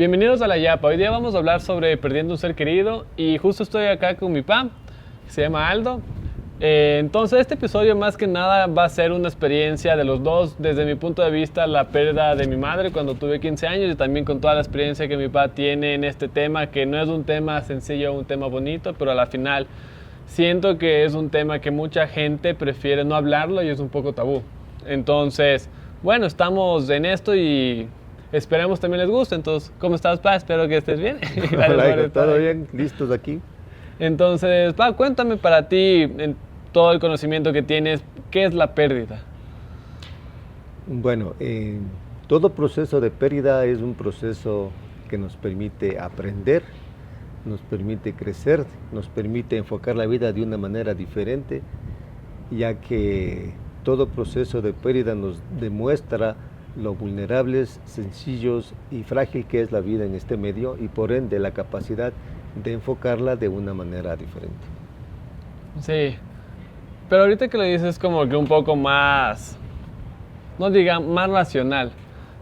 Bienvenidos a La Yapa. Hoy día vamos a hablar sobre perdiendo un ser querido y justo estoy acá con mi papá, que se llama Aldo. Entonces este episodio más que nada va a ser una experiencia de los dos, desde mi punto de vista la pérdida de mi madre cuando tuve 15 años y también con toda la experiencia que mi papá tiene en este tema, que no es un tema sencillo, un tema bonito, pero a la final siento que es un tema que mucha gente prefiere no hablarlo y es un poco tabú. Entonces, bueno, estamos en esto y esperemos también les guste. Entonces, ¿cómo estás, Pa? Espero que estés bien. Hola, hijo, ¿todo bien? ¿Listos aquí? Entonces, Pa, cuéntame para ti, en todo el conocimiento que tienes, ¿qué es la pérdida? Bueno, todo proceso de pérdida es un proceso que nos permite aprender, nos permite crecer, nos permite enfocar la vida de una manera diferente, ya que todo proceso de pérdida nos demuestra lo vulnerables, sencillos y frágil que es la vida en este medio y por ende la capacidad de enfocarla de una manera diferente. Sí, pero ahorita que lo dices como que un poco más, no diga más racional,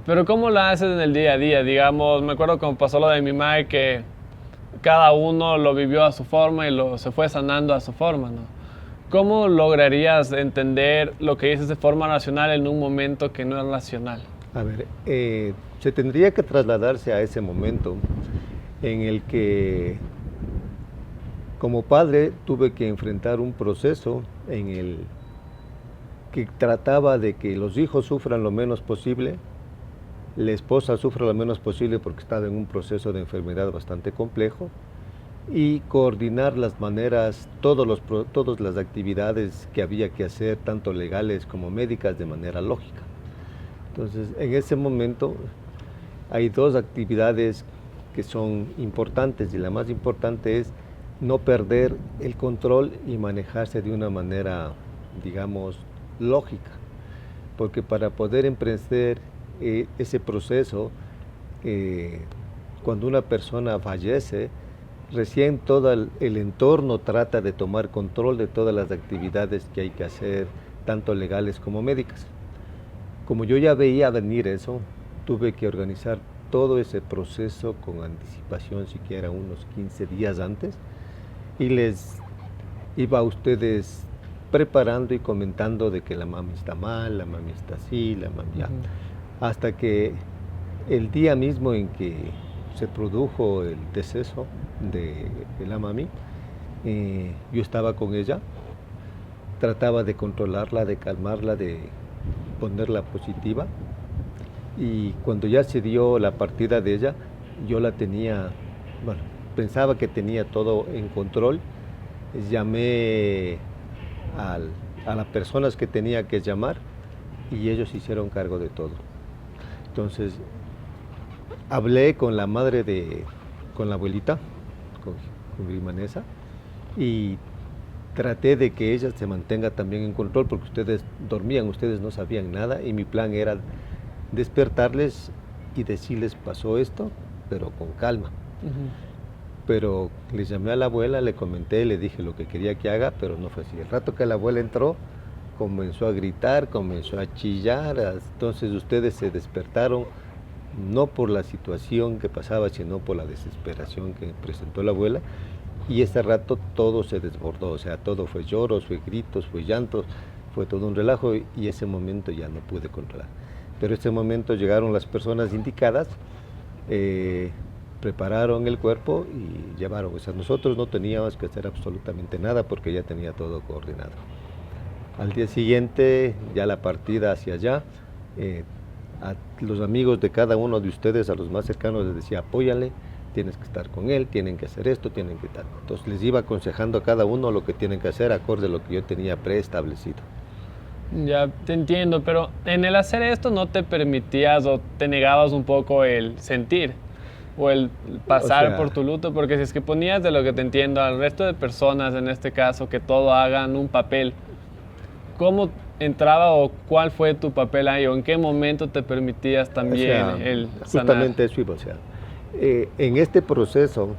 pero ¿cómo lo haces en el día a día? Digamos, me acuerdo cuando pasó lo de mi madre que cada uno lo vivió a su forma y se fue sanando a su forma, ¿no? ¿Cómo lograrías entender lo que dices de forma racional en un momento que no es racional? A ver, se tendría que trasladarse a ese momento en el que como padre tuve que enfrentar un proceso en el que trataba de que los hijos sufran lo menos posible, la esposa sufra lo menos posible porque estaba en un proceso de enfermedad bastante complejo, y coordinar las maneras, todas las actividades que había que hacer, tanto legales como médicas, de manera lógica. Entonces, en ese momento hay dos actividades que son importantes, y la más importante es no perder el control y manejarse de una manera, digamos, lógica, porque para poder emprender ese proceso, cuando una persona fallece, recién todo el entorno trata de tomar control de todas las actividades que hay que hacer, tanto legales como médicas. Como yo ya veía venir eso, tuve que organizar todo ese proceso con anticipación, siquiera unos 15 días antes, y les iba a ustedes preparando y comentando de que la mami está mal, la mami está así, la mami ya. Hasta que el día mismo en que se produjo el deceso de la mami, yo estaba con ella, trataba de controlarla, de calmarla, de ponerla positiva, y cuando ya se dio la partida de ella, yo la tenía, bueno, pensaba que tenía todo en control. Llamé a las personas que tenía que llamar y ellos hicieron cargo de todo. Entonces, hablé con la madre con la abuelita, con Grimanesa, y traté de que ella se mantenga también en control, porque ustedes dormían, ustedes no sabían nada, y mi plan era despertarles y decirles pasó esto, pero con calma. Pero le llamé a la abuela, le comenté, le dije lo que quería que haga, pero no fue así. El rato que la abuela entró, comenzó a gritar, comenzó a chillar, entonces ustedes se despertaron, no por la situación que pasaba, sino por la desesperación que presentó la abuela, y ese rato todo se desbordó, o sea, todo fue lloros, fue gritos, fue llantos, fue todo un relajo, y ese momento ya no pude controlar. Pero ese momento llegaron las personas indicadas, prepararon el cuerpo y llevaron, o sea, nosotros no teníamos que hacer absolutamente nada porque ya tenía todo coordinado. Al día siguiente, ya la partida hacia allá, a los amigos de cada uno de ustedes, a los más cercanos, les decía, apóyale, tienes que estar con él, tienen que hacer esto, tienen que tal. Entonces les iba aconsejando a cada uno lo que tienen que hacer acorde a lo que yo tenía preestablecido. Ya te entiendo, pero en el hacer esto no te permitías o te negabas un poco el sentir o el pasar por tu luto, porque si es que ponías, de lo que te entiendo, al resto de personas, en este caso, que todo hagan un papel, ¿cómo entraba o cuál fue tu papel ahí o en qué momento te permitías también el sanar? Justamente eso iba, o sea, en este proceso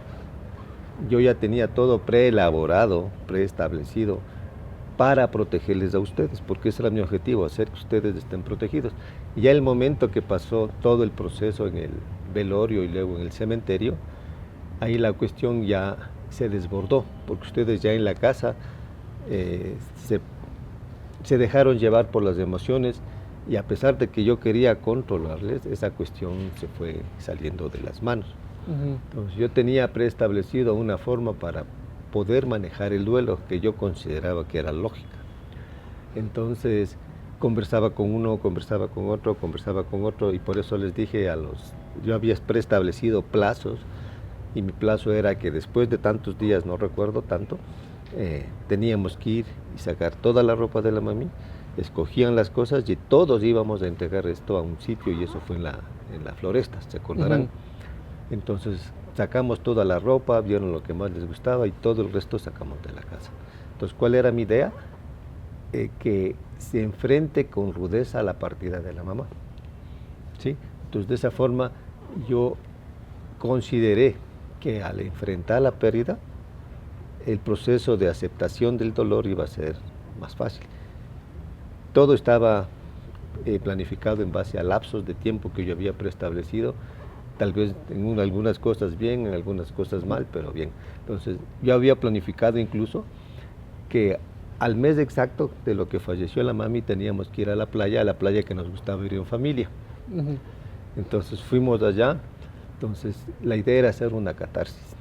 yo ya tenía todo preelaborado, preestablecido para protegerles a ustedes, porque ese era mi objetivo, hacer que ustedes estén protegidos. Y ya el momento que pasó todo el proceso en velorio y luego en el cementerio, ahí la cuestión ya se desbordó, porque ustedes ya en la casa se dejaron llevar por las emociones y a pesar de que yo quería controlarles, esa cuestión se fue saliendo de las manos. Entonces yo tenía preestablecido una forma para poder manejar el duelo que yo consideraba que era lógica. Entonces conversaba con uno, conversaba con otro y por eso les dije yo había preestablecido plazos y mi plazo era que después de tantos días, no recuerdo tanto, teníamos que ir y sacar toda la ropa de la mami, escogían las cosas y todos íbamos a entregar esto a un sitio y eso fue en la floresta, se acordarán. Entonces sacamos toda la ropa, vieron lo que más les gustaba y todo el resto sacamos de la casa. Entonces, ¿cuál era mi idea? Que se enfrente con rudeza a la partida de la mamá. ¿Sí? Entonces, de esa forma yo consideré que al enfrentar la pérdida, el proceso de aceptación del dolor iba a ser más fácil. Todo estaba planificado en base a lapsos de tiempo que yo había preestablecido, tal vez en algunas cosas bien, en algunas cosas mal, pero bien. Entonces, yo había planificado incluso que al mes exacto de lo que falleció la mami teníamos que ir a la playa que nos gustaba ir en familia. Entonces fuimos allá, entonces la idea era hacer una catarsis.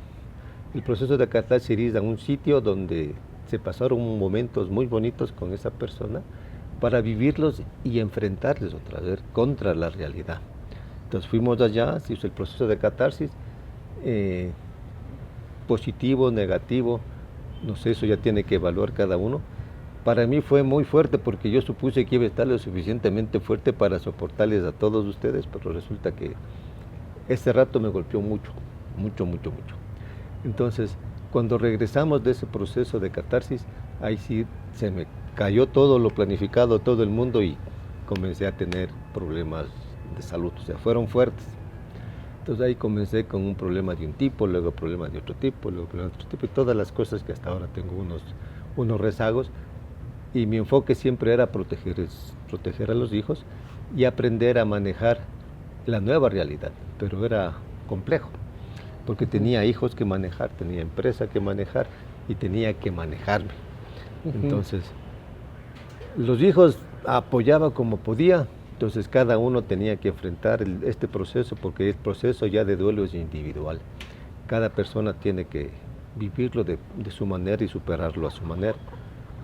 El proceso de catarsis era un sitio donde se pasaron momentos muy bonitos con esa persona para vivirlos y enfrentarles otra vez contra la realidad. Entonces fuimos allá, se hizo el proceso de catarsis, positivo, negativo, no sé, eso ya tiene que evaluar cada uno. Para mí fue muy fuerte porque yo supuse que iba a estar lo suficientemente fuerte para soportarles a todos ustedes, pero resulta que ese rato me golpeó mucho. Entonces, cuando regresamos de ese proceso de catarsis, ahí sí se me cayó todo lo planificado, todo el mundo y comencé a tener problemas de salud, o sea, fueron fuertes. Entonces ahí comencé con un problema de un tipo, luego problemas de otro tipo, luego problemas de otro tipo, y todas las cosas que hasta ahora tengo unos rezagos, y mi enfoque siempre era proteger a los hijos y aprender a manejar la nueva realidad, pero era complejo, porque tenía hijos que manejar, tenía empresa que manejar y tenía que manejarme. Entonces, los hijos apoyaba como podía, entonces cada uno tenía que enfrentar este proceso porque el proceso ya de duelo es individual. Cada persona tiene que vivirlo de su manera y superarlo a su manera.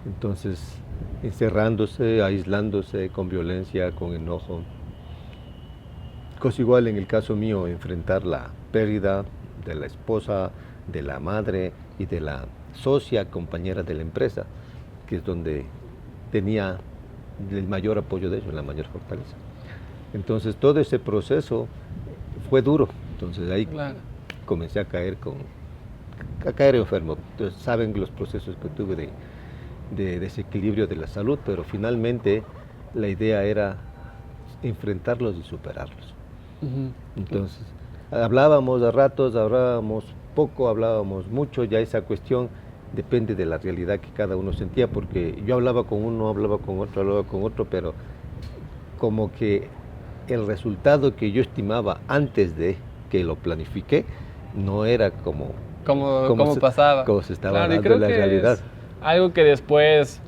Entonces, encerrándose, aislándose, con violencia, con enojo. Cosa igual en el caso mío, enfrentar la pérdida de la esposa, de la madre y de la socia, compañera de la empresa, que es donde tenía el mayor apoyo de ellos, la mayor fortaleza. Entonces todo ese proceso fue duro, entonces ahí comencé a caer enfermo. Entonces saben los procesos que tuve de desequilibrio de la salud, pero finalmente la idea era enfrentarlos y superarlos. Entonces hablábamos a ratos, hablábamos poco, hablábamos mucho, ya esa cuestión depende de la realidad que cada uno sentía, porque yo hablaba con uno, hablaba con otro, pero como que el resultado que yo estimaba antes de que lo planifiqué no era como pasaba. Como se estaba dando en la realidad. Algo que después,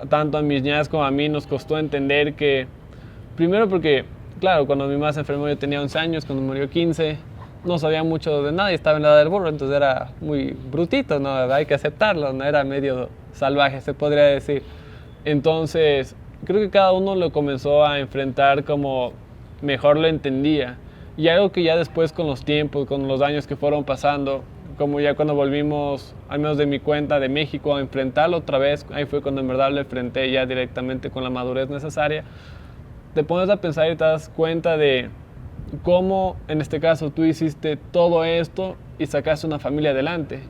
tanto a mis ñas como a mí, nos costó entender que, primero porque, claro, cuando mi mamá se enfermó yo tenía 11 años, cuando murió 15, no sabía mucho de nada y estaba en la edad del burro, entonces era muy brutito, ¿no? Hay que aceptarlo, no era medio salvaje, se podría decir. Entonces, creo que cada uno lo comenzó a enfrentar como mejor lo entendía. Y algo que ya después con los tiempos, con los años que fueron pasando, como ya cuando volvimos, al menos de mi cuenta, de México, a enfrentarlo otra vez, ahí fue cuando en verdad lo enfrenté ya directamente con la madurez necesaria, te pones a pensar y te das cuenta de cómo, en este caso, tú hiciste todo esto y sacaste una familia adelante.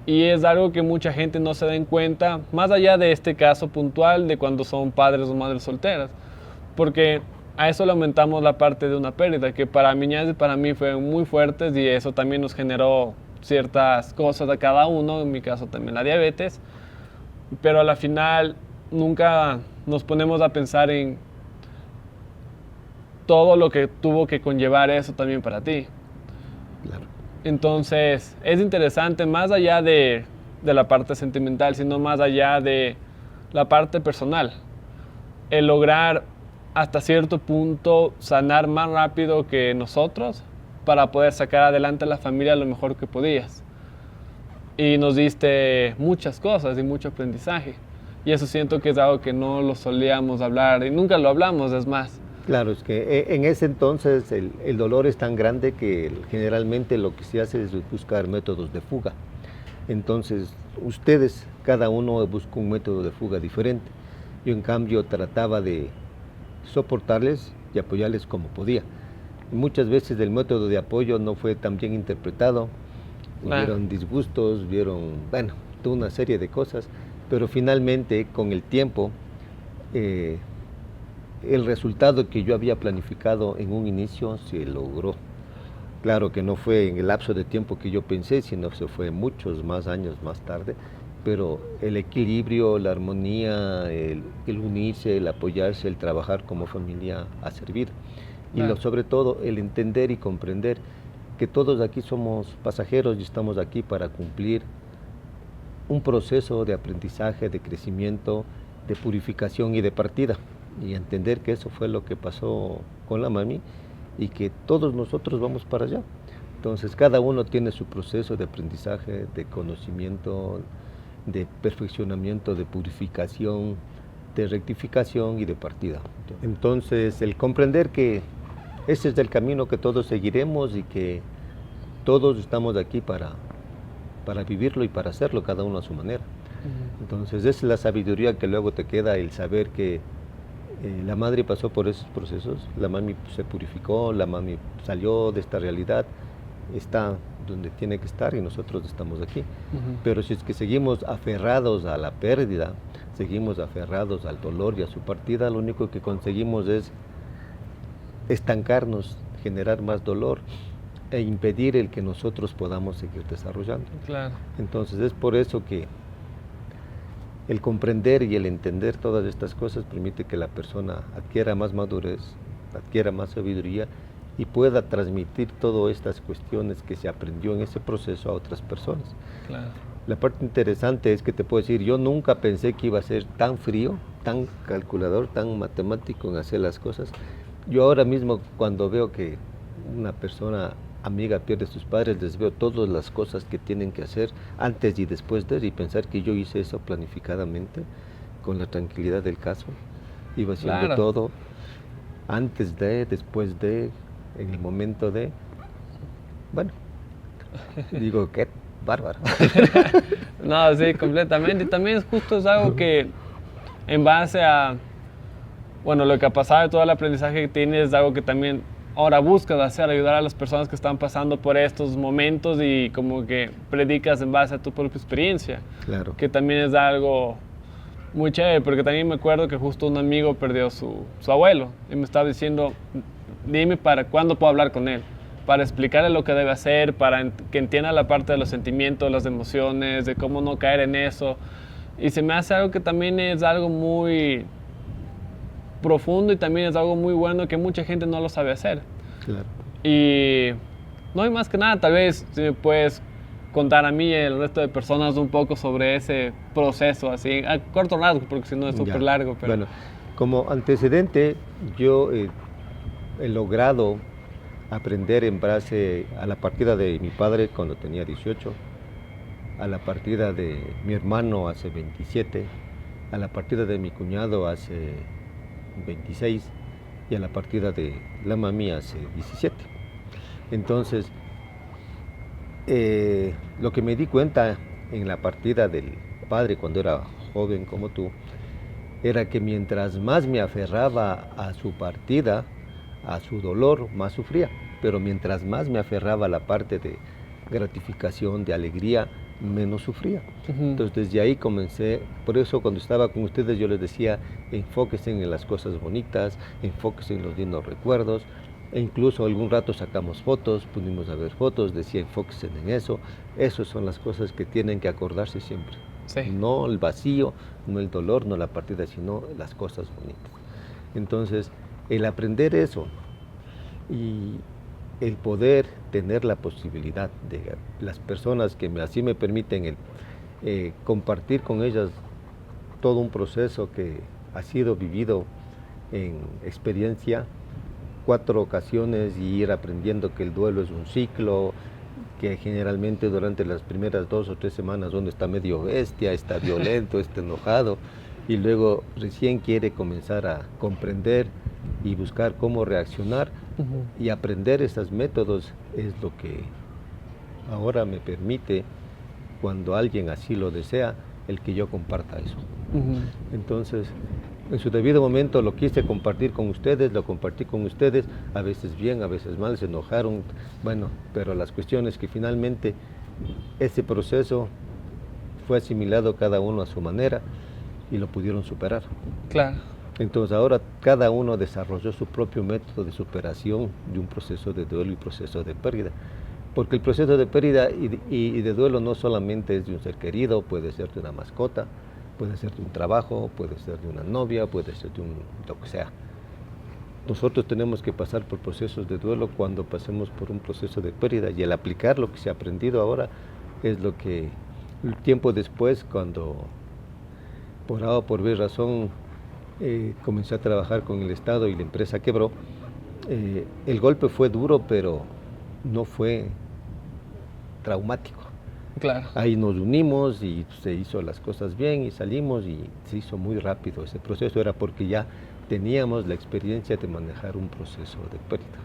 Y es algo que mucha gente no se da en cuenta, más allá de este caso puntual de cuando son padres o madres solteras. Porque a eso le aumentamos la parte de una pérdida, que para mi niñez y para mí fueron muy fuertes y eso también nos generó ciertas cosas a cada uno, en mi caso también la diabetes. Pero a la final nunca nos ponemos a pensar en todo lo que tuvo que conllevar eso también para ti. Claro. Entonces, es interesante, más allá de la parte sentimental, sino más allá de la parte personal. El lograr hasta cierto punto sanar más rápido que nosotros para poder sacar adelante a la familia lo mejor que podías. Y nos diste muchas cosas y mucho aprendizaje. Y eso siento que es algo que no lo solíamos hablar y nunca lo hablamos, es más. Claro, es que en ese entonces el dolor es tan grande que generalmente lo que se hace es buscar métodos de fuga. Entonces, ustedes, cada uno busca un método de fuga diferente. Yo, en cambio, trataba de soportarles y apoyarles como podía. Muchas veces el método de apoyo no fue tan bien interpretado, hubieron disgustos, bueno, toda una serie de cosas, pero finalmente, con el tiempo, el resultado que yo había planificado en un inicio se logró. Claro que no fue en el lapso de tiempo que yo pensé, sino se fue muchos más años más tarde, pero el equilibrio, la armonía, el unirse, el apoyarse, el trabajar como familia ha servido. Y sobre todo el entender y comprender que todos aquí somos pasajeros y estamos aquí para cumplir un proceso de aprendizaje, de crecimiento, de purificación y de partida. Y entender que eso fue lo que pasó con la mami y que todos nosotros vamos para allá. Entonces cada uno tiene su proceso de aprendizaje, de conocimiento, de perfeccionamiento, de purificación, de rectificación y de partida. Entonces el comprender que ese es el camino que todos seguiremos y que todos estamos aquí para vivirlo y para hacerlo cada uno a su manera. Entonces esa es la sabiduría que luego te queda, el saber que la madre pasó por esos procesos, la mami se purificó, la mami salió de esta realidad, está donde tiene que estar y nosotros estamos aquí. Pero si es que seguimos aferrados a la pérdida, seguimos aferrados al dolor y a su partida, lo único que conseguimos es estancarnos, generar más dolor e impedir el que nosotros podamos seguir desarrollando. Claro. Entonces es por eso que el comprender y el entender todas estas cosas permite que la persona adquiera más madurez, adquiera más sabiduría y pueda transmitir todas estas cuestiones que se aprendió en ese proceso a otras personas. Claro. La parte interesante es que te puedo decir, yo nunca pensé que iba a ser tan frío, tan calculador, tan matemático en hacer las cosas. Yo ahora mismo cuando veo que una persona amiga pierde a sus padres, les veo todas las cosas que tienen que hacer antes y después de, y pensar que yo hice eso planificadamente, con la tranquilidad del caso, iba haciendo todo, antes de, después de, en el momento de, bueno, digo, qué bárbaro. No, sí, completamente, y también es algo que en base a, bueno, lo que ha pasado y todo el aprendizaje que tienes, es algo que también ahora buscas hacer, ayudar a las personas que están pasando por estos momentos y como que predicas en base a tu propia experiencia. Claro. Que también es algo muy chévere, porque también me acuerdo que justo un amigo perdió su abuelo y me estaba diciendo, dime para cuándo puedo hablar con él, para explicarle lo que debe hacer, para que entienda la parte de los sentimientos, las emociones, de cómo no caer en eso. Y se me hace algo que también es algo muy profundo y también es algo muy bueno que mucha gente no lo sabe hacer. Claro. Y no hay más que nada, tal vez si me puedes contar a mí y al resto de personas un poco sobre ese proceso, así, a corto rasgo, porque si no es súper largo. Pero... Bueno, como antecedente, yo he logrado aprender en base a la partida de mi padre cuando tenía 18, a la partida de mi hermano hace 27, a la partida de mi cuñado hace 26 y a la partida de la mami hace 17. Entonces, lo que me di cuenta en la partida del padre cuando era joven como tú, era que mientras más me aferraba a su partida, a su dolor, más sufría. Pero mientras más me aferraba a la parte de gratificación, de alegría, menos sufría. Entonces desde ahí comencé, por eso cuando estaba con ustedes yo les decía, enfóquense en las cosas bonitas, enfóquense en los lindos recuerdos, e incluso algún rato sacamos fotos, pudimos ver fotos, decía enfóquense en eso, esas son las cosas que tienen que acordarse siempre. Sí. No el vacío, no el dolor, no la partida, sino las cosas bonitas. Entonces, el aprender eso y el poder tener la posibilidad de las personas que así me permiten compartir con ellas todo un proceso que ha sido vivido en experiencia, 4 ocasiones, y ir aprendiendo que el duelo es un ciclo, que generalmente durante las primeras 2 o 3 semanas uno está medio bestia, está violento, está enojado, y luego recién quiere comenzar a comprender y buscar cómo reaccionar, y aprender esos métodos es lo que ahora me permite, cuando alguien así lo desea, el que yo comparta eso. Entonces, en su debido momento lo quise compartir con ustedes, lo compartí con ustedes, a veces bien, a veces mal, se enojaron, bueno, pero las cuestiones que finalmente ese proceso fue asimilado cada uno a su manera y lo pudieron superar. Claro. Entonces ahora cada uno desarrolló su propio método de superación de un proceso de duelo y proceso de pérdida. Porque el proceso de pérdida y de duelo no solamente es de un ser querido, puede ser de una mascota, puede ser de un trabajo, puede ser de una novia, puede ser de lo que sea. Nosotros tenemos que pasar por procesos de duelo cuando pasemos por un proceso de pérdida, y el aplicar lo que se ha aprendido ahora es lo que el tiempo después, cuando por A o por B razón comencé a trabajar con el Estado y la empresa quebró, el golpe fue duro, pero no fue traumático. Claro. Ahí nos unimos y se hizo las cosas bien y salimos, y se hizo muy rápido ese proceso. Era porque ya teníamos la experiencia de manejar un proceso de pérdida.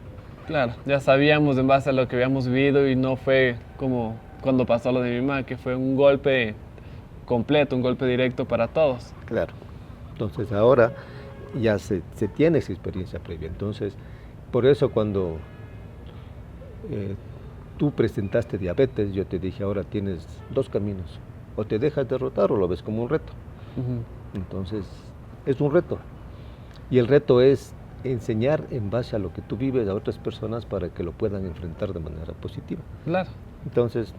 Claro, ya sabíamos en base a lo que habíamos vivido, y no fue como cuando pasó lo de mi mamá, que fue un golpe completo, un golpe directo para todos. Claro. Entonces ahora ya se tiene esa experiencia previa. Entonces, por eso cuando tú presentaste diabetes, yo te dije, ahora tienes 2 caminos: o te dejas derrotar o lo ves como un reto. Entonces, es un reto. Y el reto es enseñar en base a lo que tú vives a otras personas para que lo puedan enfrentar de manera positiva. Claro. Entonces,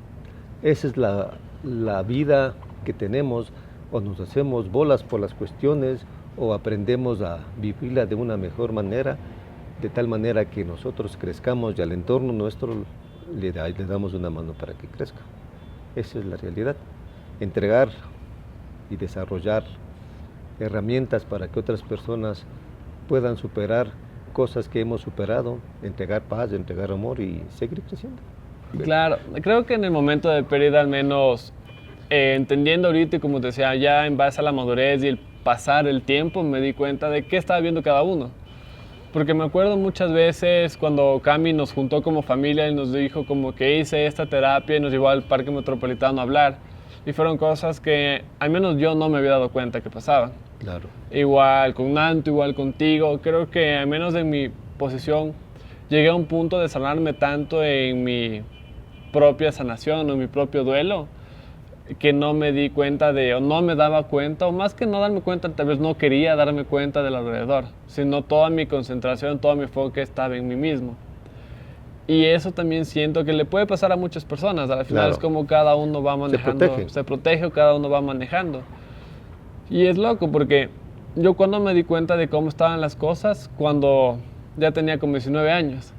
esa es la vida que tenemos. O nos hacemos bolas por las cuestiones, o aprendemos a vivirla de una mejor manera, de tal manera que nosotros crezcamos y al entorno nuestro le damos una mano para que crezca. Esa es la realidad. Entregar y desarrollar herramientas para que otras personas puedan superar cosas que hemos superado, entregar paz, entregar amor y seguir creciendo. Claro, creo que en el momento de pérdida, al menos entendiendo ahorita, y como te decía, ya en base a la madurez y el pasar el tiempo, me di cuenta de qué estaba viendo cada uno. Porque me acuerdo muchas veces cuando Cami nos juntó como familia y nos dijo como que hice esta terapia y nos llevó al Parque Metropolitano a hablar. Y fueron cosas que al menos yo no me había dado cuenta que pasaban. Claro. Igual con Nanto, igual contigo. Creo que al menos en mi posición llegué a un punto de sanarme tanto en mi propia sanación o en mi propio duelo, que no me di cuenta o no me daba cuenta, o más que no darme cuenta, tal vez no quería darme cuenta del alrededor, sino toda mi concentración, todo mi enfoque estaba en mí mismo. Y eso también siento que le puede pasar a muchas personas. Al final es como cada uno va manejando, se protege, o cada uno va manejando. Y es loco porque yo cuando me di cuenta de cómo estaban las cosas, cuando ya tenía como 19 años.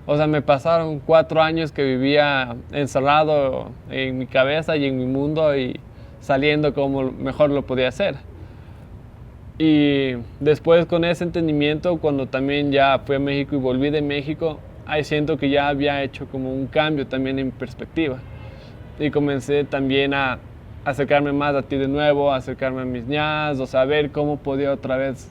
O sea, me pasaron 4 años que vivía encerrado en mi cabeza y en mi mundo, y saliendo como mejor lo podía hacer. Y después, con ese entendimiento, cuando también ya fui a México y volví de México, ahí siento que ya había hecho como un cambio también en mi perspectiva. Y comencé también a acercarme más a ti de nuevo, a acercarme a mis ñas, o sea, ver cómo podía otra vez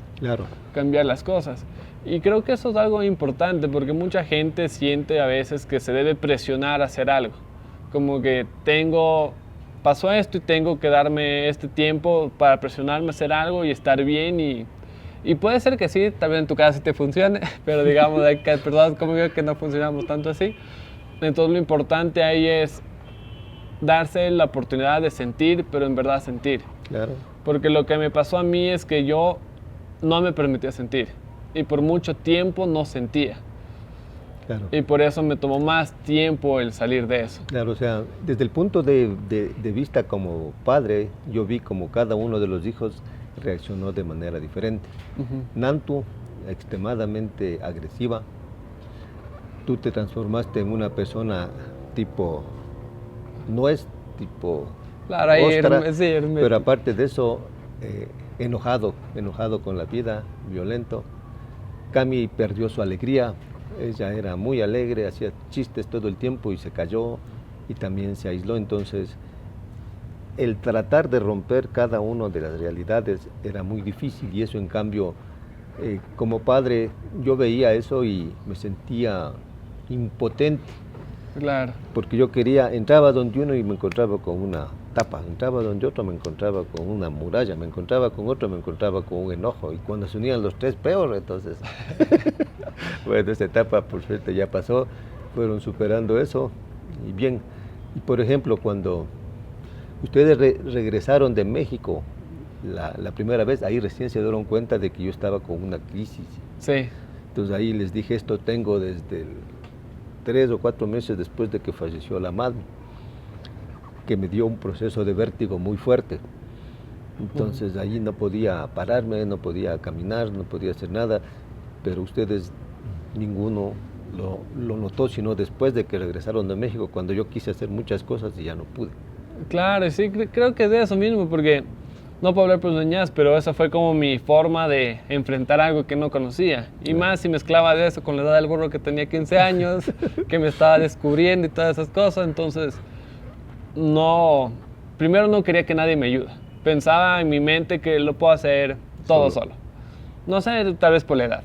cambiar las cosas. Y creo que eso es algo importante, porque mucha gente siente a veces que se debe presionar a hacer algo. Como que pasó esto y tengo que darme este tiempo para presionarme a hacer algo y estar bien. Y puede ser que sí, tal vez en tu caso sí te funcione, pero digamos, hay que personas como yo que no funcionamos tanto así. Entonces lo importante ahí es darse la oportunidad de sentir, pero en verdad sentir. Claro. Porque lo que me pasó a mí es que yo no me permitía sentir. Y por mucho tiempo no sentía. Claro. Y por eso me tomó más tiempo el salir de eso. Claro, o sea, desde el punto de vista como padre, yo vi como cada uno de los hijos reaccionó de manera diferente. Nantu, extremadamente agresiva, tú te transformaste en una persona tipo nuez, tipo Claro, ahí ostra, sí, hermético. pero aparte de eso, enojado con la vida, violento. Cami perdió su alegría, ella era muy alegre, hacía chistes todo el tiempo y se cayó y también se aisló. Entonces, el tratar de romper cada una de las realidades era muy difícil, y eso, en cambio, como padre, yo veía eso y me sentía impotente, Claro. porque yo quería, entraba donde uno y me encontraba con una tapa, entraba donde otro me encontraba con una muralla, me encontraba con otro, me encontraba con un enojo, y cuando se unían los tres, peor. Entonces, bueno, esa etapa por suerte ya pasó, fueron superando eso, y bien. Y por ejemplo, cuando ustedes regresaron de México la primera vez, ahí recién se dieron cuenta de que yo estaba con una crisis. Sí. Entonces ahí les dije, esto tengo desde 3 o 4 meses después de que falleció la madre, que me dio un proceso de vértigo muy fuerte. Entonces ahí no podía pararme, no podía caminar, no podía hacer nada, pero ustedes, ninguno lo notó, sino después de que regresaron de México, cuando yo quise hacer muchas cosas y ya no pude. Claro, sí, creo que es de eso mismo, porque no puedo hablar por los niñas, pero esa fue como mi forma de enfrentar algo que no conocía. Y más si mezclaba de eso con la edad del burro, que tenía 15 años, que me estaba descubriendo y todas esas cosas. Entonces, no, primero no quería que nadie me ayude. Pensaba en mi mente que lo puedo hacer todo solo. No sé, tal vez por la edad.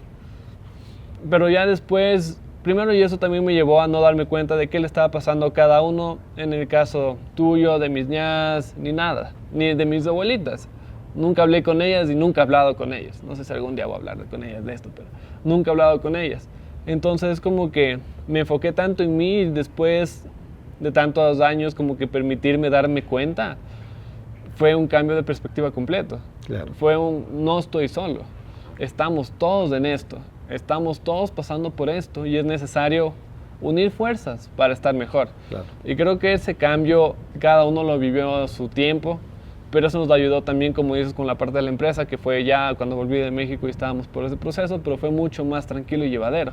Pero ya después, primero, y eso también me llevó a no darme cuenta de qué le estaba pasando a cada uno, en el caso tuyo, de mis ñas, ni nada, ni de mis abuelitas. Nunca hablé con ellas y nunca he hablado con ellas. No sé si algún día voy a hablar con ellas de esto, pero nunca he hablado con ellas. Entonces, como que me enfoqué tanto en mí, y después de tantos años, como que permitirme darme cuenta, fue un cambio de perspectiva completo. Claro. Fue no estoy solo, estamos todos en esto. Estamos todos pasando por esto y es necesario unir fuerzas para estar mejor. Claro. Y creo que ese cambio cada uno lo vivió a su tiempo, pero eso nos ayudó también, como dices, con la parte de la empresa, que fue ya cuando volví de México y estábamos por ese proceso, pero fue mucho más tranquilo y llevadero.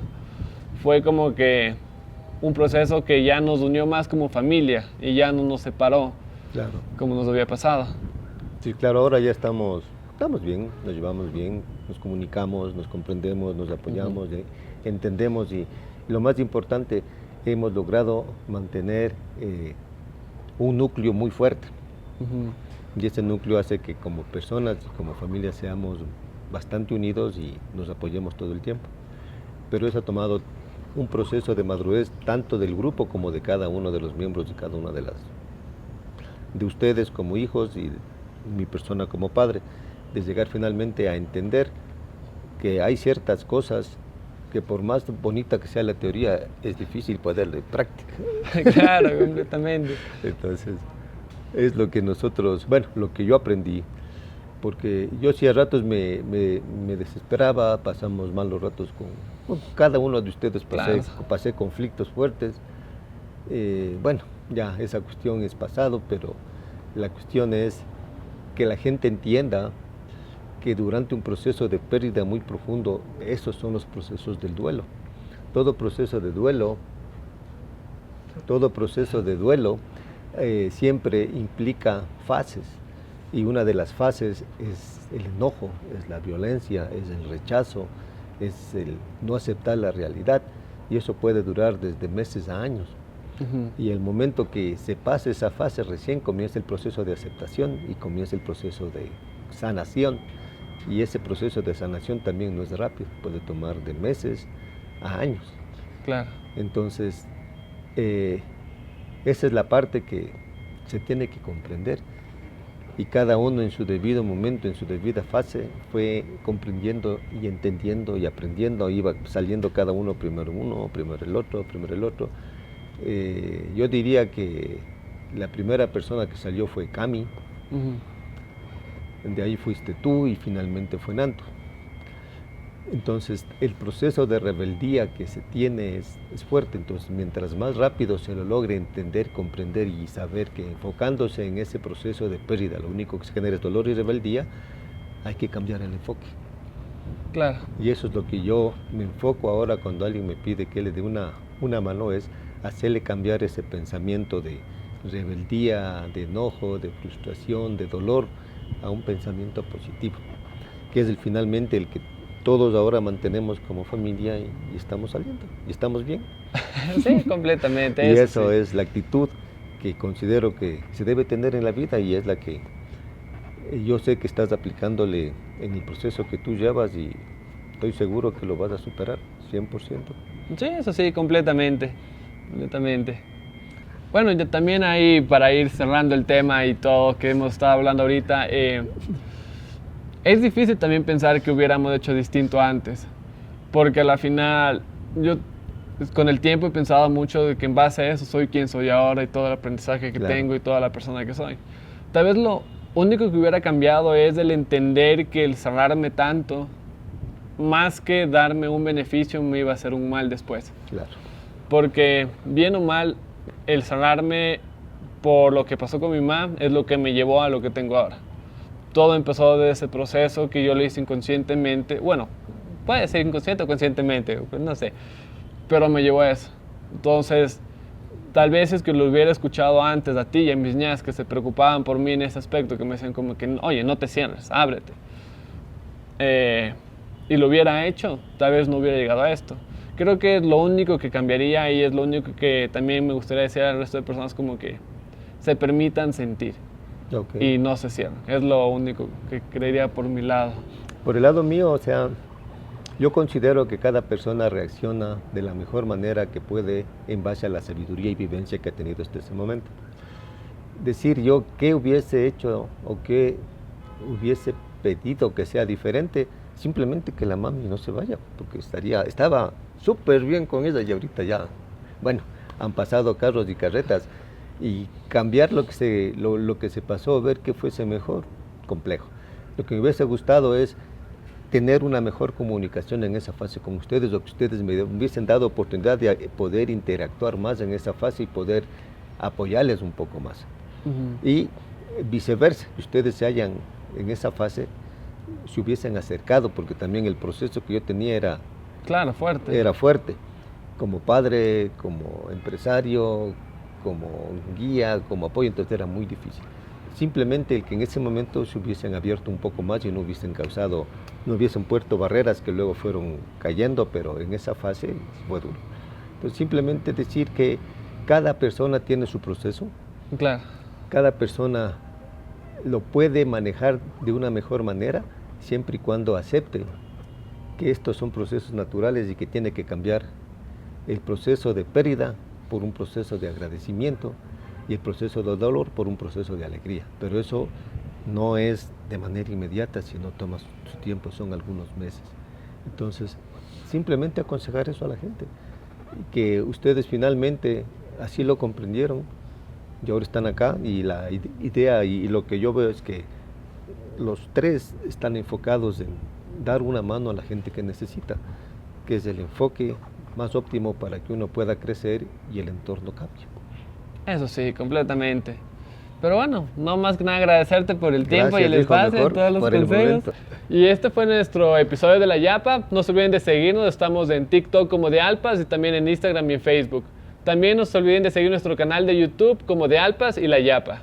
Fue como que un proceso que ya nos unió más como familia y ya no nos separó, Claro. como nos había pasado. Sí, claro, ahora ya estamos bien, nos llevamos bien, nos comunicamos, nos comprendemos, nos apoyamos, entendemos, y lo más importante, hemos logrado mantener un núcleo muy fuerte. Y ese núcleo hace que como personas y como familia seamos bastante unidos y nos apoyemos todo el tiempo. Pero eso ha tomado un proceso de madurez tanto del grupo como de cada uno de los miembros de cada una de ustedes como hijos y mi persona como padre, de llegar finalmente a entender que hay ciertas cosas que, por más bonita que sea la teoría, es difícil ponerle práctica. Claro, completamente. Entonces, es lo que nosotros, bueno, lo que yo aprendí, porque yo sí a ratos me desesperaba, pasamos malos ratos con cada uno de ustedes, pasé conflictos fuertes. Bueno, ya esa cuestión es pasado, pero la cuestión es que la gente entienda que durante un proceso de pérdida muy profundo, esos son los procesos del duelo. Todo proceso de duelo siempre implica fases, y una de las fases es el enojo, es la violencia, es el rechazo, es el no aceptar la realidad, y eso puede durar desde meses a años. Y el momento que se pase esa fase, recién comienza el proceso de aceptación y comienza el proceso de sanación. Y ese proceso de sanación también no es rápido, puede tomar de meses a años. Claro. Entonces, esa es la parte que se tiene que comprender. Y cada uno en su debido momento, en su debida fase, fue comprendiendo y entendiendo y aprendiendo. Iba saliendo cada uno, primero el otro, primero el otro. Yo diría que la primera persona que salió fue Cami. De ahí fuiste tú y finalmente fue Nanto. Entonces el proceso de rebeldía que se tiene es fuerte. Entonces, mientras más rápido se lo logre entender, comprender y saber que enfocándose en ese proceso de pérdida lo único que se genera es dolor y rebeldía, hay que cambiar el enfoque. Claro. Y eso es lo que yo me enfoco ahora cuando alguien me pide que le dé una Una mano es hacerle cambiar ese pensamiento de rebeldía, de enojo, de frustración, de dolor, a un pensamiento positivo, que es finalmente el que todos ahora mantenemos como familia y estamos saliendo, y estamos bien. Sí, completamente. Y eso sí. es la actitud que considero que se debe tener en la vida y es la que yo sé que estás aplicándole en el proceso que tú llevas y estoy seguro que lo vas a superar 100%. Sí, eso sí, completamente. Completamente. Bueno, ya también ahí para ir cerrando el tema y todo que hemos estado hablando ahorita, es difícil también pensar que hubiéramos hecho distinto antes, porque a la final yo con el tiempo he pensado mucho de que en base a eso soy quien soy ahora y todo el aprendizaje que Claro. tengo y toda la persona que soy. Tal vez lo único que hubiera cambiado es el entender que el cerrarme tanto, más que darme un beneficio, me iba a hacer un mal después. Claro. Porque bien o mal, el sanarme por lo que pasó con mi mamá es lo que me llevó a lo que tengo ahora. Todo empezó de ese proceso que yo lo hice inconscientemente. Bueno, puede ser inconsciente o conscientemente, no sé. Pero me llevó a eso. Entonces, tal vez es que lo hubiera escuchado antes a ti y a mis ñas que se preocupaban por mí en ese aspecto, que me decían como que, oye, no te cierres, ábrete. Y lo hubiera hecho, tal vez no hubiera llegado a esto. Creo que es lo único que cambiaría y es lo único que también me gustaría decir al resto de personas, como que se permitan sentir Okay. y no se cierren. Es lo único que creería por mi lado. Por el lado mío, o sea, yo considero que cada persona reacciona de la mejor manera que puede en base a la sabiduría y vivencia que ha tenido hasta ese momento. Decir yo qué hubiese hecho o qué hubiese pedido que sea diferente, simplemente que la mami no se vaya, porque estaba súper bien con ella y ahorita ya, bueno, han pasado carros y carretas y cambiar lo que se pasó, ver que fuese mejor, complejo. Lo que me hubiese gustado es tener una mejor comunicación en esa fase con ustedes, o que ustedes me hubiesen dado oportunidad de poder interactuar más en esa fase y poder apoyarles un poco más. Y viceversa, que ustedes se hayan en esa fase, se hubiesen acercado, porque también el proceso que yo tenía Claro, fuerte. era fuerte, como padre, como empresario, como guía, como apoyo, entonces era muy difícil. Simplemente el que en ese momento se hubiesen abierto un poco más y no hubiesen puesto barreras que luego fueron cayendo, pero en esa fase fue duro. Entonces simplemente decir que cada persona tiene su proceso, Claro. cada persona lo puede manejar de una mejor manera, siempre y cuando acepte que estos son procesos naturales y que tiene que cambiar el proceso de pérdida por un proceso de agradecimiento y el proceso de dolor por un proceso de alegría. Pero eso no es de manera inmediata, sino toma su tiempo, son algunos meses. Entonces, simplemente aconsejar eso a la gente, que ustedes finalmente así lo comprendieron y ahora están acá, y la idea y lo que yo veo es que los tres están enfocados en dar una mano a la gente que necesita, que es el enfoque más óptimo para que uno pueda crecer y el entorno cambie. Eso sí, completamente. Pero bueno, no más que nada agradecerte por el tiempo y el Gracias, hijo, espacio, mejor todos los por el consejos. momento. Y este fue nuestro episodio de La Yapa. No se olviden de seguirnos, estamos en TikTok como de Alpas y también en Instagram y en Facebook. También no se olviden de seguir nuestro canal de YouTube como de Alpas y La Yapa.